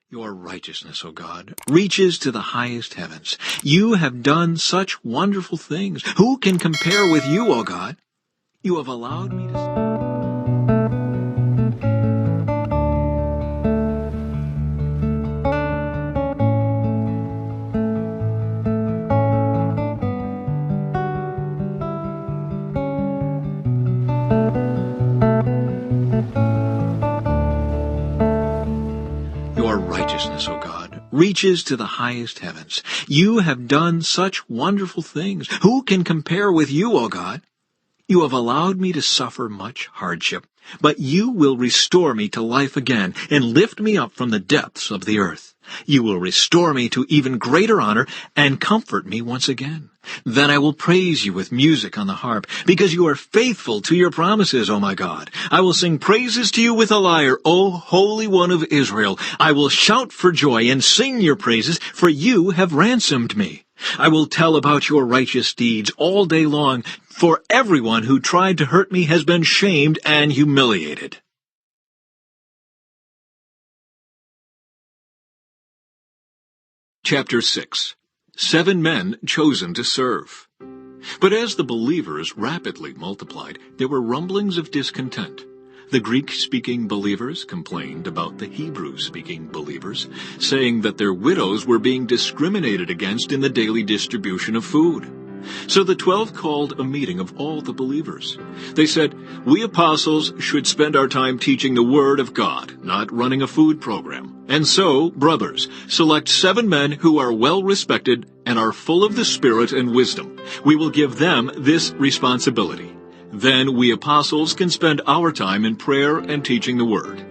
Your righteousness, O God, reaches to the highest heavens. You have done such wonderful things. Who can compare with you, O God? You have allowed me to... Your righteousness, O God, reaches to the highest heavens. You have done such wonderful things. Who can compare with you, O God? You have allowed me to suffer much hardship, but you will restore me to life again and lift me up from the depths of the earth. You will restore me to even greater honor and comfort me once again. Then I will praise you with music on the harp, because you are faithful to your promises, O my God. I will sing praises to you with a lyre, O Holy One of Israel. I will shout for joy and sing your praises, for you have ransomed me. I will tell about your righteous deeds all day long, for everyone who tried to hurt me has been shamed and humiliated. Chapter 6. 7 Men Chosen to Serve. But as the believers rapidly multiplied, there were rumblings of discontent. The Greek-speaking believers complained about the Hebrew-speaking believers, saying that their widows were being discriminated against in the daily distribution of food. So the 12 called a meeting of all the believers. They said, "We apostles should spend our time teaching the Word of God, not running a food program. And so, brothers, select 7 men who are well-respected and are full of the Spirit and wisdom. We will give them this responsibility. Then we apostles can spend our time in prayer and teaching the Word."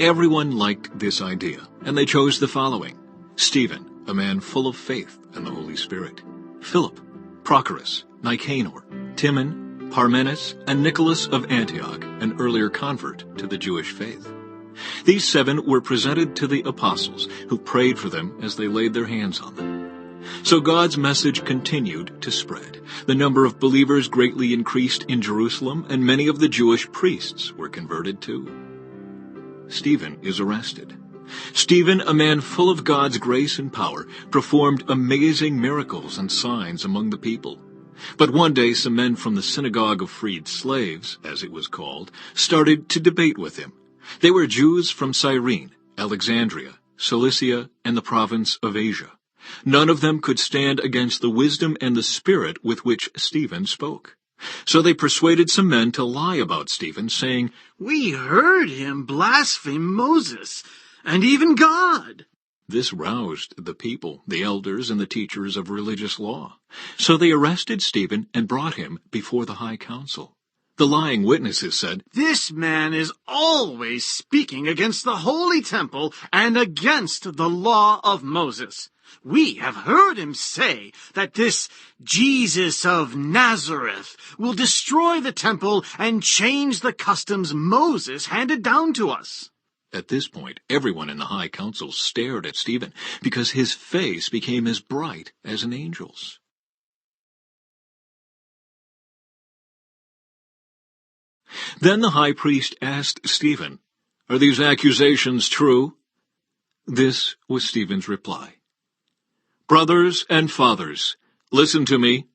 Everyone liked this idea, and they chose the following: Stephen, a man full of faith and the Holy Spirit; Philip, Prochorus, Nicanor, Timon, Parmenas, and Nicholas of Antioch, an earlier convert to the Jewish faith. These 7 were presented to the apostles, who prayed for them as they laid their hands on them. So God's message continued to spread. The number of believers greatly increased in Jerusalem, and many of the Jewish priests were converted too. Stephen is arrested. Stephen, a man full of God's grace and power, performed amazing miracles and signs among the people. But one day some men from the synagogue of freed slaves, as it was called, started to debate with him. They were Jews from Cyrene, Alexandria, Cilicia, and the province of Asia. None of them could stand against the wisdom and the spirit with which Stephen spoke. So they persuaded some men to lie about Stephen, saying, "We heard him blaspheme Moses and even God." This roused the people, the elders, and the teachers of religious law. So they arrested Stephen and brought him before the high council. The lying witnesses said, "This man is always speaking against the holy temple and against the law of Moses. We have heard him say that this Jesus of Nazareth will destroy the temple and change the customs Moses handed down to us." At this point, everyone in the high council stared at Stephen, because his face became as bright as an angel's. Then the high priest asked Stephen, "Are these accusations true?" This was Stephen's reply: "Brothers and fathers, listen to me.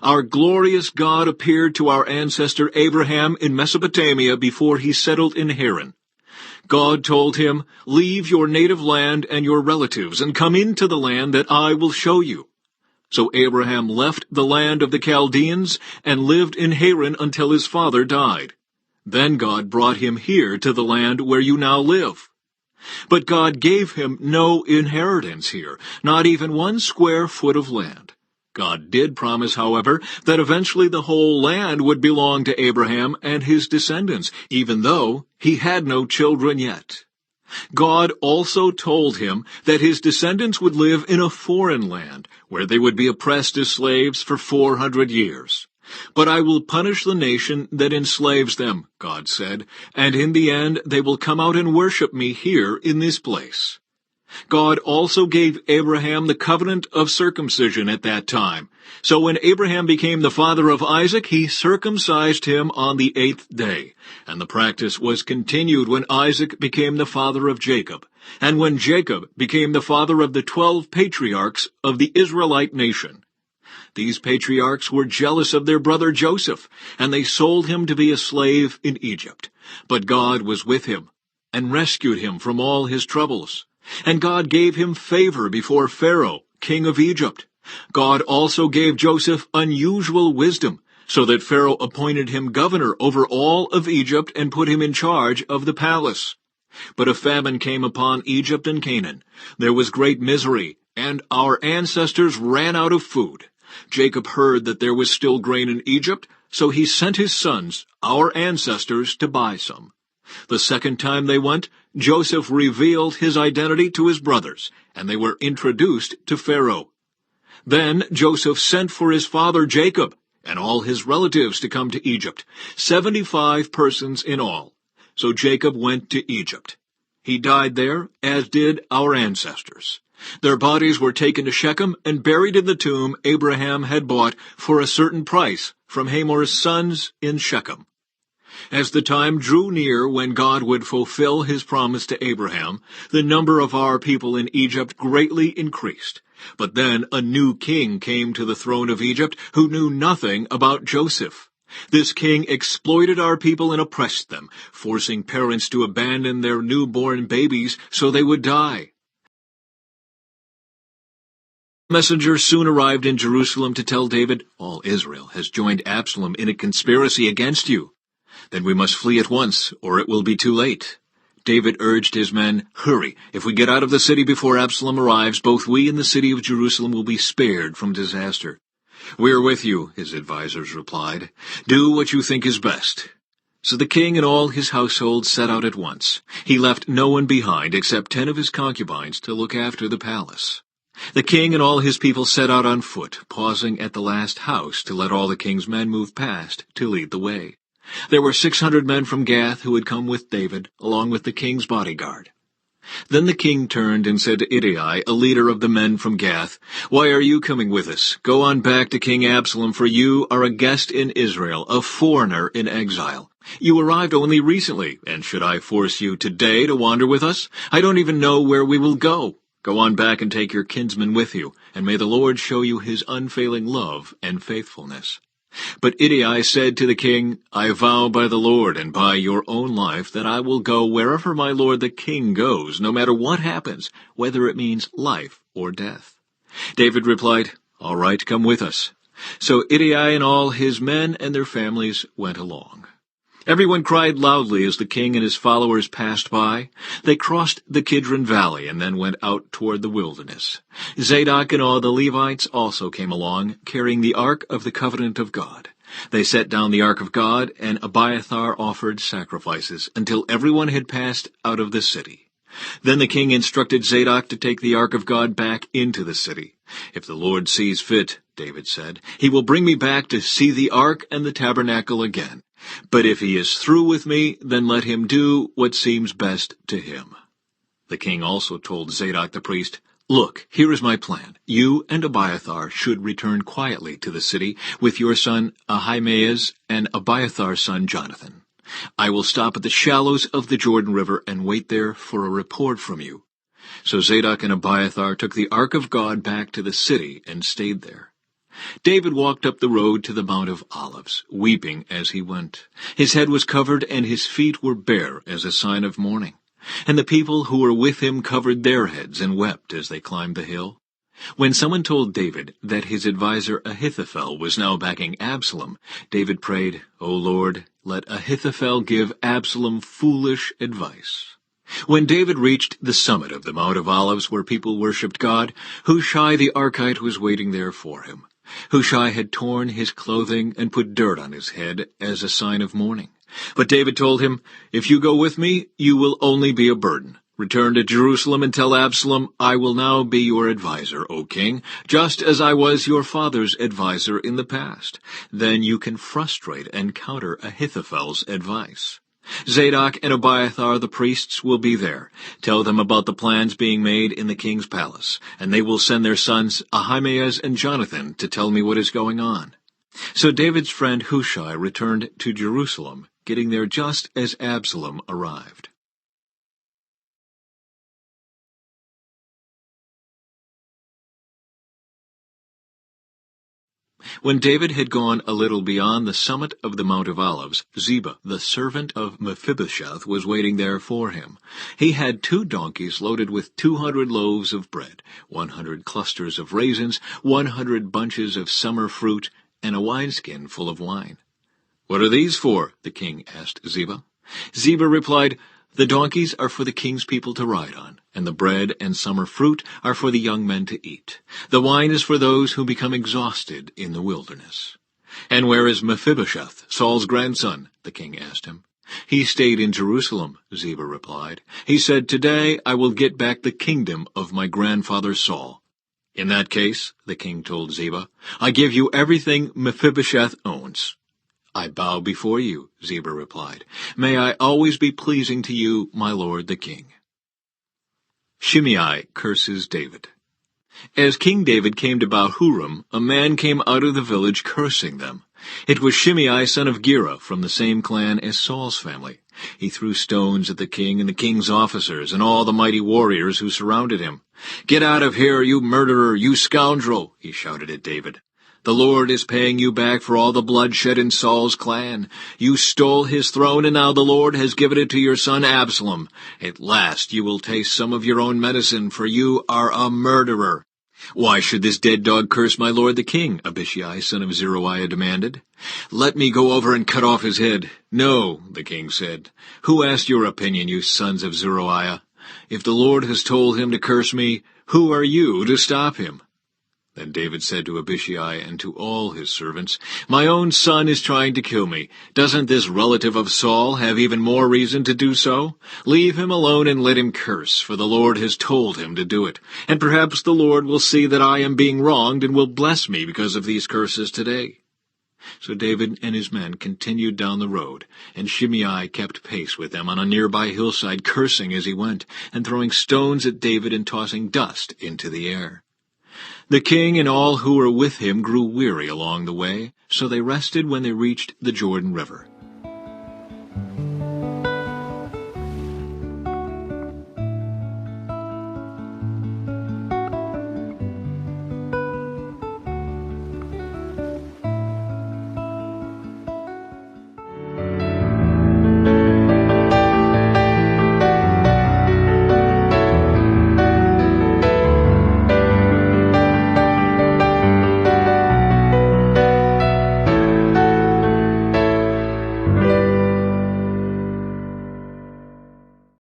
Our glorious God appeared to our ancestor Abraham in Mesopotamia before he settled in Haran. God told him, 'Leave your native land and your relatives and come into the land that I will show you.' So Abraham left the land of the Chaldeans and lived in Haran until his father died. Then God brought him here to the land where you now live. But God gave him no inheritance here, not even 1 square foot of land. God did promise, however, that eventually the whole land would belong to Abraham and his descendants, even though he had no children yet. God also told him that his descendants would live in a foreign land, where they would be oppressed as slaves for 400 years. But I will punish the nation that enslaves them, God said, and in the end they will come out and worship me here in this place. God also gave Abraham the covenant of circumcision at that time. So when Abraham became the father of Isaac, he circumcised him on the 8th day. And the practice was continued when Isaac became the father of Jacob, and when Jacob became the father of the 12 patriarchs of the Israelite nation. These patriarchs were jealous of their brother Joseph, and they sold him to be a slave in Egypt. But God was with him, and rescued him from all his troubles. And God gave him favor before Pharaoh, king of Egypt. God also gave Joseph unusual wisdom, so that Pharaoh appointed him governor over all of Egypt and put him in charge of the palace. But a famine came upon Egypt and Canaan. There was great misery, and our ancestors ran out of food. Jacob heard that there was still grain in Egypt, so he sent his sons, our ancestors, to buy some. The second time they went, Joseph revealed his identity to his brothers, and they were introduced to Pharaoh. Then Joseph sent for his father Jacob and all his relatives to come to Egypt, 75 persons in all. So Jacob went to Egypt. He died there, as did our ancestors. Their bodies were taken to Shechem and buried in the tomb Abraham had bought for a certain price from Hamor's sons in Shechem. As the time drew near when God would fulfill his promise to Abraham, the number of our people in Egypt greatly increased. But then a new king came to the throne of Egypt who knew nothing about Joseph. This king exploited our people and oppressed them, forcing parents to abandon their newborn babies so they would die. A messenger soon arrived in Jerusalem to tell David, "All Israel has joined Absalom in a conspiracy against you. Then we must flee at once, or it will be too late." David urged his men, "Hurry! If we get out of the city before Absalom arrives, both we and the city of Jerusalem will be spared from disaster." "We are with you," his advisers replied. "Do what you think is best." So the king and all his household set out at once. He left no one behind except 10 of his concubines to look after the palace. The king and all his people set out on foot, pausing at the last house to let all the king's men move past to lead the way. There were 600 men from Gath who had come with David, along with the king's bodyguard. Then the king turned and said to Ittai, a leader of the men from Gath, "Why are you coming with us? Go on back to King Absalom, for you are a guest in Israel, a foreigner in exile. You arrived only recently, and should I force you today to wander with us? I don't even know where we will go. Go on back and take your kinsman with you, and may the Lord show you his unfailing love and faithfulness." But Ittai said to the king, "I vow by the Lord and by your own life that I will go wherever my lord the king goes, no matter what happens, whether it means life or death." David replied, "All right, come with us." So Ittai and all his men and their families went along. Everyone cried loudly as the king and his followers passed by. They crossed the Kidron Valley and then went out toward the wilderness. Zadok and all the Levites also came along, carrying the ark of the covenant of God. They set down the ark of God, and Abiathar offered sacrifices until everyone had passed out of the city. Then the king instructed Zadok to take the ark of God back into the city. "If the Lord sees fit," David said, "he will bring me back to see the ark and the tabernacle again. But if he is through with me, then let him do what seems best to him." The king also told Zadok the priest, "Look, here is my plan. You and Abiathar should return quietly to the city with your son Ahimaaz and Abiathar's son Jonathan. I will stop at the shallows of the Jordan River and wait there for a report from you." So Zadok and Abiathar took the ark of God back to the city and stayed there. David walked up the road to the Mount of Olives, weeping as he went. His head was covered and his feet were bare as a sign of mourning. And the people who were with him covered their heads and wept as they climbed the hill. When someone told David that his adviser Ahithophel was now backing Absalom, David prayed, "O Lord, let Ahithophel give Absalom foolish advice." When David reached the summit of the Mount of Olives where people worshipped God, Hushai the Archite was waiting there for him. Hushai had torn his clothing and put dirt on his head as a sign of mourning. But David told him, "If you go with me, you will only be a burden. Return to Jerusalem and tell Absalom, I will now be your adviser, O king, just as I was your father's adviser in the past. Then you can frustrate and counter Ahithophel's advice." Zadok and Abiathar the priests will be there. Tell them about the plans being made in the king's palace, and they will send their sons Ahimaaz and Jonathan to tell me what is going on." So David's friend Hushai returned to Jerusalem, getting there just as Absalom arrived. When David had gone a little beyond the summit of the Mount of Olives, Ziba, the servant of Mephibosheth, was waiting there for him. He had 2 donkeys loaded with 200 loaves of bread, 100 clusters of raisins, 100 bunches of summer fruit, and a wineskin full of wine. "What are these for?" the king asked Ziba. Ziba replied, "The donkeys are for the king's people to ride on, and the bread and summer fruit are for the young men to eat. The wine is for those who become exhausted in the wilderness." "And where is Mephibosheth, Saul's grandson?" the king asked him. "He stayed in Jerusalem," Ziba replied. "He said, 'Today I will get back the kingdom of my grandfather Saul.'" "In that case," the king told Ziba, "I give you everything Mephibosheth owns." "I bow before you," Ziba replied. "May I always be pleasing to you, my lord the king." Shimei curses David. As King David came to Bahurim, a man came out of the village cursing them. It was Shimei, son of Gera, from the same clan as Saul's family. He threw stones at the king and the king's officers and all the mighty warriors who surrounded him. "Get out of here, you murderer, you scoundrel!" he shouted at David. "The Lord is paying you back for all the blood shed in Saul's clan. You stole his throne, and now the Lord has given it to your son Absalom. At last you will taste some of your own medicine, for you are a murderer." "Why should this dead dog curse my lord the king?" Abishai, son of Zeruiah, demanded. "Let me go over and cut off his head." "No," the king said. "Who asked your opinion, you sons of Zeruiah? If the Lord has told him to curse me, who are you to stop him?" Then David said to Abishai and to all his servants, "My own son is trying to kill me. Doesn't this relative of Saul have even more reason to do so? Leave him alone and let him curse, for the Lord has told him to do it. And perhaps the Lord will see that I am being wronged and will bless me because of these curses today." So David and his men continued down the road, and Shimei kept pace with them on a nearby hillside, cursing as he went, and throwing stones at David and tossing dust into the air. The king and all who were with him grew weary along the way, so they rested when they reached the Jordan River.